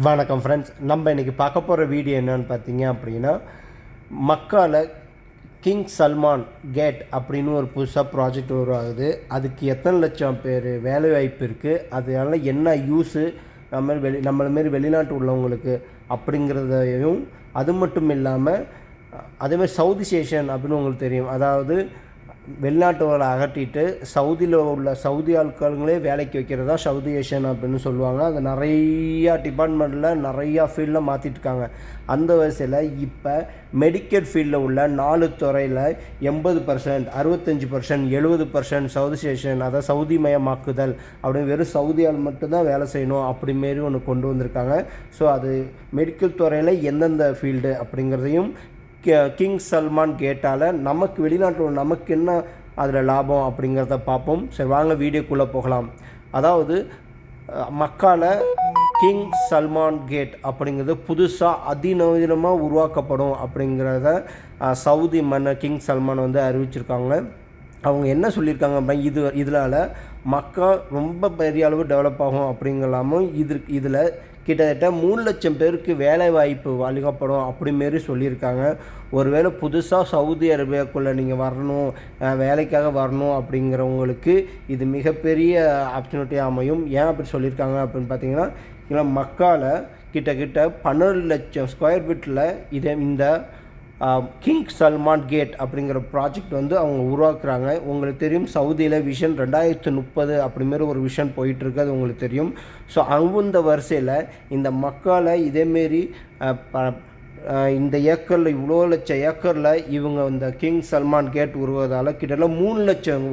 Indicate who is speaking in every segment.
Speaker 1: வணக்கம் ஃப்ரெண்ட்ஸ். நம்ம இன்றைக்கி பார்க்க போகிற வீடியோ என்னென்னு பார்த்தீங்க அப்படின்னா, மக்கால கிங் சல்மான் கேட் அப்படின்னு ஒரு புதுசாக ப்ராஜெக்ட் உருவாகுது. அதுக்கு எத்தனை லட்சம் பேர் வேலைவாய்ப்பு இருக்குது, அதனால என்ன யூஸு நம்மள மாரி வெளிநாட்டு உள்ளவங்களுக்கு அப்படிங்கிறதையும், அது மட்டும் இல்லாமல் அதேமாதிரி சவுத் ஏஷியன் அப்படின்னு உங்களுக்கு தெரியும். அதாவது வெளிநாட்டவர்களை அகற்றிட்டு சவுதியில் உள்ள சவுதி ஆட்களே வேலைக்கு வைக்கிறது தான் சவுத் ஏஷியன் அப்படின்னு சொல்லுவாங்க. அது நிறையா டிபார்ட்மெண்ட்டில் நிறையா ஃபீல்டில் மாற்றிட்டுருக்காங்க. அந்த வரிசையில் இப்போ மெடிக்கல் ஃபீல்டில் உள்ள 4 துறையில் 80%, 65%, 70% சவுத் ஏஷியன், அதாவது சவுதி மயமாக்குதல் அப்படின்னு வெறும் சவுதியால் மட்டும்தான் வேலை செய்யணும் அப்படிமாரி ஒன்று கொண்டு வந்திருக்காங்க. ஸோ அது மெடிக்கல் துறையில் எந்தெந்த ஃபீல்டு அப்படிங்கிறதையும் கிங் சல்மான் கேட்டால் நமக்கு வெளிநாட்டில் நமக்கு என்ன அதில் லாபம் அப்படிங்கிறத பார்ப்போம். சரி, வாங்க வீடியோக்குள்ளே போகலாம். அதாவது மக்கால கிங் சல்மான் கேட் அப்படிங்கிறது புதுசாக அதிநவீனமாக உருவாக்கப்படும் அப்படிங்கிறத சவுதி மன்னர் கிங் சல்மான் வந்து அறிவிச்சிருக்காங்க. அவங்க என்ன சொல்லியிருக்காங்க அப்படின்னா, இதனால் மக்கா ரொம்ப பெரிய அளவு டெவலப் ஆகும் அப்படிங்கலாமும், இதில் கிட்டத்தட்ட 3 லட்சம் பேருக்கு வேலை வாய்ப்பு வழங்கப்படும் அப்படிமாரி சொல்லியிருக்காங்க. ஒருவேளை புதுசாக சவுதி அரேபியாவுக்குள்ளே நீங்கள் வரணும், வேலைக்காக வரணும் அப்படிங்கிறவங்களுக்கு இது மிகப்பெரிய ஆப்பர்ச்சுனிட்டி அமையும். ஏன் அப்படி சொல்லியிருக்காங்க அப்படின்னு பார்த்தீங்கன்னா, மக்கால கிட்டத்தட்ட 12 லட்சம் ஸ்கொயர் ஃபீட்டில் இந்த கிங் சல்மான் கேட் அப்படிங்கிற ப்ராஜெக்ட் வந்து அவங்க உருவாக்குறாங்க. உங்களுக்கு தெரியும், சவுதியில் விஷன் 2030 அப்படிமாரி ஒரு விஷன் போயிட்டுருக்கு, அது உங்களுக்கு தெரியும். ஸோ அந்த வரிசையில் இந்த மக்கால இதேமாரி இந்த ஏக்கரில் இவ்வளோ லட்சம் ஏக்கரில் இவங்க இந்த கிங் சல்மான் கேட் உருவதால் கிட்டத்தட்ட 3 லட்சம்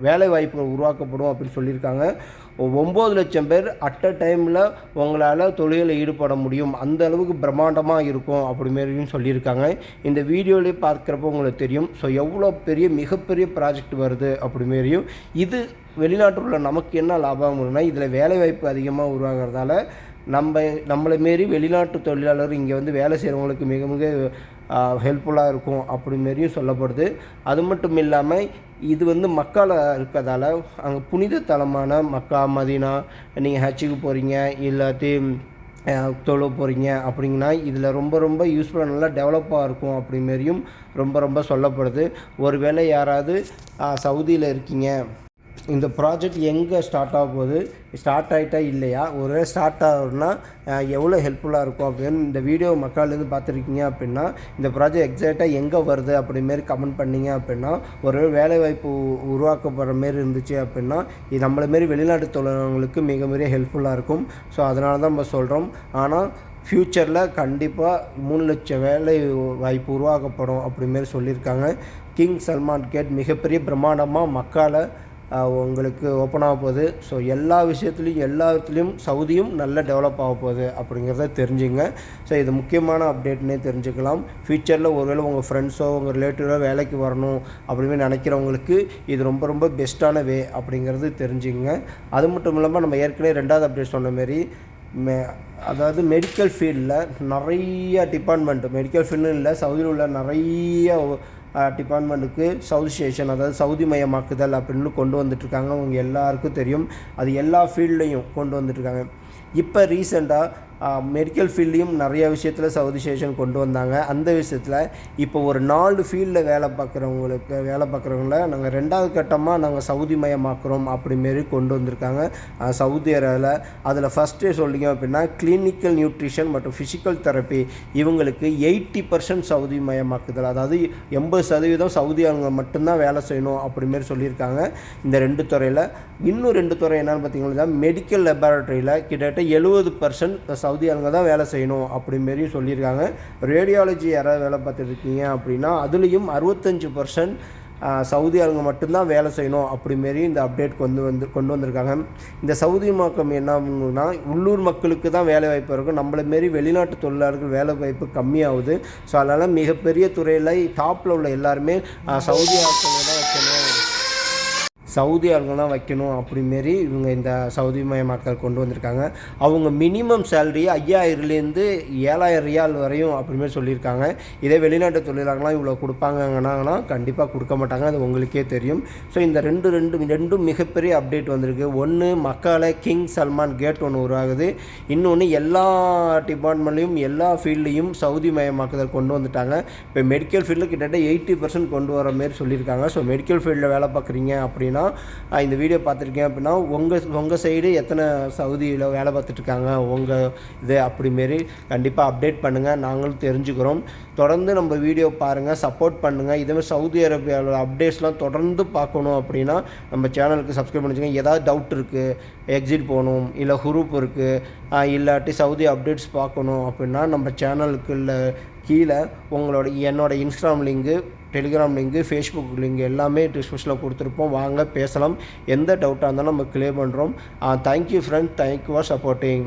Speaker 1: வேலை வாய்ப்புகள் உருவாக்கப்படும் அப்படின்னு சொல்லியிருக்காங்க. 9 லட்சம் பேர் அட் அ டைமில் உங்களால் தொழிலில் ஈடுபட முடியும், அந்த அளவுக்கு பிரம்மாண்டமாக இருக்கும் அப்படிமாரியும் சொல்லியிருக்காங்க. இந்த வீடியோலேயே பார்க்குறப்போ உங்களுக்கு தெரியும். ஸோ எவ்வளோ மிகப்பெரிய ப்ராஜெக்ட் வருது அப்படிமாரியும், இது வெளிநாட்டில் உள்ள நமக்கு என்ன லாபம் வரும்னா, இதில் வேலைவாய்ப்பு அதிகமாக உருவாகிறதால நம்மளை மாரி வெளிநாட்டு தொழிலாளர் இங்கே வந்து வேலை செய்கிறவங்களுக்கு மிக மிக ஹெல்ப்ஃபுல்லாக இருக்கும் அப்படிமாரியும் சொல்லப்படுது. அது மட்டும் இல்லாமல் இது வந்து மக்கால இருக்கிறதால அங்கே புனித தலமான மக்கா, மதீனா, நீங்கள் ஹஜ்ஜுக்கு போகிறீங்க இல்லாட்டி தொழ போகிறீங்க அப்படிங்கன்னா இதில் ரொம்ப யூஸ்ஃபுல்லாக நல்லா டெவலப்பாக இருக்கும் அப்படிமாரியும் ரொம்ப சொல்லப்படுது. ஒருவேளை யாராவது சவுதியில் இருக்கீங்க, இந்த ப்ராஜெக்ட் எங்கே ஸ்டார்ட் ஆக போகுது, ஸ்டார்ட் ஆகிட்டா இல்லையா, ஒரே ஸ்டார்ட் ஆகுதுன்னா எவ்வளோ ஹெல்ப்ஃபுல்லாக இருக்கும் அப்படின்னு இந்த வீடியோ மக்கள்லேருந்து பார்த்துருக்கீங்க அப்படின்னா, இந்த ப்ராஜெக்ட் எக்ஸாக்டாக எங்கே வருது அப்படிமாரி கமெண்ட் பண்ணிங்க அப்படின்னா, ஒரு வேலைவாய்ப்பு உருவாக்கப்படுற மாரி இருந்துச்சு அப்படின்னா இது நம்மளமாரி வெளிநாட்டு தொழிலாளர்களுக்கு மிக ஹெல்ப்ஃபுல்லாக இருக்கும். ஸோ அதனால தான் நம்ம சொல்கிறோம். ஆனால் ஃப்யூச்சரில் கண்டிப்பாக 3 லட்சம் வேலை வாய்ப்பு உருவாக்கப்படும் அப்படிமாரி சொல்லியிருக்காங்க. கிங் சல்மான் கேட் மிகப்பெரிய பிரம்மாண்டமாக மக்கால உங்களுக்கு ஓப்பன் ஆக போகுது. ஸோ எல்லா விஷயத்துலையும் சவுதியும் நல்ல டெவலப் ஆக போகுது அப்படிங்கிறத தெரிஞ்சுங்க. ஸோ இது முக்கியமான அப்டேட்னே தெரிஞ்சுக்கலாம். ஃப்யூச்சரில் ஒருவேளை உங்கள் ஃப்ரெண்ட்ஸோ உங்கள் ரிலேட்டிவோ வேலைக்கு வரணும் அப்படின்னு நினைக்கிறவங்களுக்கு இது ரொம்ப பெஸ்ட்டான வே அப்படிங்கிறது தெரிஞ்சுங்க. அது மட்டும் இல்லாமல் நம்ம ஏற்கனவே 2வது அப்டேட் சொன்ன மாரி அதாவது மெடிக்கல் ஃபீல்டில் நிறைய டிபார்ட்மெண்ட், மெடிக்கல் ஃபீல்டு இல்லை, சவுதியில் உள்ள நிறைய டிபார்ட்மெண்ட்டுக்கு சவுத் ஏஷியன், அதாவது சவுதி மயமாக்குதல் அப்படின்னு கொண்டு வந்துட்டுருக்காங்க. அவங்க எல்லாருக்கும் தெரியும், அது எல்லா ஃபீல்ட்லேயும் கொண்டு வந்துட்டுருக்காங்க. இப்போ ரீசெண்டாக மெடிக்கல் ஃபீல்ட்லேயும் நிறைய விஷயத்தில் சவுதி ஏஷியன் கொண்டு வந்தாங்க. அந்த விஷயத்தில் இப்போ ஒரு 4 ஃபீல்டில் வேலை பார்க்குறவங்கள நாங்கள் 2வது கட்டமாக நாங்கள் சவுதி மயமாக்குறோம் அப்படிமாரி கொண்டு வந்திருக்காங்க சவுதி அரேபியாவில். அதில் ஃபஸ்ட்டே சொல்லிங்க அப்படின்னா கிளினிக்கல் நியூட்ரிஷன் மற்றும் ஃபிசிக்கல் தெரப்பி இவங்களுக்கு 80% சவுதி மயமாக்குதல், அதாவது 80% சவுதி அவங்க மட்டும்தான் வேலை செய்யணும் அப்படிமாரி சொல்லியிருக்காங்க இந்த 2 துறையில். இன்னும் 2 துறை என்னென்னு பார்த்தீங்கன்னா, மெடிக்கல் லெபார்ட்டரியில் கிட்டத்தட்ட 70% சவுதி ஆளுங்க தான் வேலை செய்யணும் அப்படிமாரி சொல்லியிருக்காங்க. ரேடியாலஜி யாராவது வேலை பார்த்துருக்கீங்க அப்படின்னா அதுலேயும் 65% சவுதி ஆளுங்க மட்டும்தான் வேலை செய்யணும் அப்படிமாரி இந்த அப்டேட் கொண்டு வந்திருக்காங்க. இந்த சவுதி மாக்கம் என்ன பண்ணுன்னா, உள்ளூர் மக்களுக்கு தான் வேலை வாய்ப்பு இருக்கும், நம்மளமாரி வெளிநாட்டு தொழிலாளர்கள் வேலை வாய்ப்பு கம்மியாகுது. ஸோ அதனால் மிகப்பெரிய துறையில் டாப்பில் உள்ள எல்லாருமே சவுதி ஆட்களை தான் வைக்கணும். சவுதி ஆளுங்கெல்லாம் வைக்கணும் அப்படிமாரி இவங்க இந்த சவுதி மயமாக்கல் கொண்டு வந்திருக்காங்க. அவங்க மினிமம் சேலரி 5000லேருந்து 7000 ரியால் வரையும் அப்படிமாரி சொல்லியிருக்காங்க. இதே வெளிநாட்டு தொழிலாளர்கள்லாம் இவ்வளோ கொடுப்பாங்கன்னா கண்டிப்பாக கொடுக்க மாட்டாங்க, அது உங்களுக்கே தெரியும். ஸோ இந்த ரெண்டும் மிகப்பெரிய அப்டேட் வந்திருக்கு. ஒன்று மக்கால கிங் சல்மான் கேட் ஒன்று உருவாகுது, இன்னொன்று எல்லா டிபார்ட்மெண்ட்லேயும் எல்லா ஃபீல்ட்லேயும் சவுதி மயமாக்குதல் கொண்டு வந்துட்டாங்க. இப்போ மெடிக்கல் ஃபீல்டில் கிட்டத்தட்ட 80% கொண்டு வர மாரி சொல்லியிருக்காங்க. ஸோ மெடிக்கல் ஃபீல்டில் வேலை பார்க்குறீங்க அப்படின்னா இந்த வீடியோ பார்த்துருக்கேன் அப்படின்னா உங்கள் சைடு எத்தனை சவுதியில் வேலை பார்த்துட்ருக்காங்க உங்கள் இது அப்படிமாரி கண்டிப்பாக அப்டேட் பண்ணுங்கள், நாங்களும் தெரிஞ்சுக்கிறோம். தொடர்ந்து நம்ம வீடியோ பாருங்கள், சப்போர்ட் பண்ணுங்கள். இதேமாதிரி சவுதி அரேபியாவோட அப்டேட்ஸ்லாம் தொடர்ந்து பார்க்கணும் அப்படின்னா நம்ம சேனலுக்கு சப்ஸ்கிரைப் பண்ணிச்சுங்க. ஏதாவது டவுட் இருக்குது, எக்ஸிட் போகணும், இல்லை ஹுரூப் இருக்குது, இல்லாட்டி சவுதி அப்டேட்ஸ் பார்க்கணும் அப்படின்னா நம்ம சேனலுக்குள்ள கீழே என்னோடய Instagram link, Telegram link, Facebook link எல்லாமே டிஸ்கிரிப்ஷனில் கொடுத்துருப்போம். வாங்க பேசலாம், எந்த டவுட்டாக இருந்தாலும் நம்ம கிளியர் பண்ணுறோம். Thank you friend, thank you for supporting.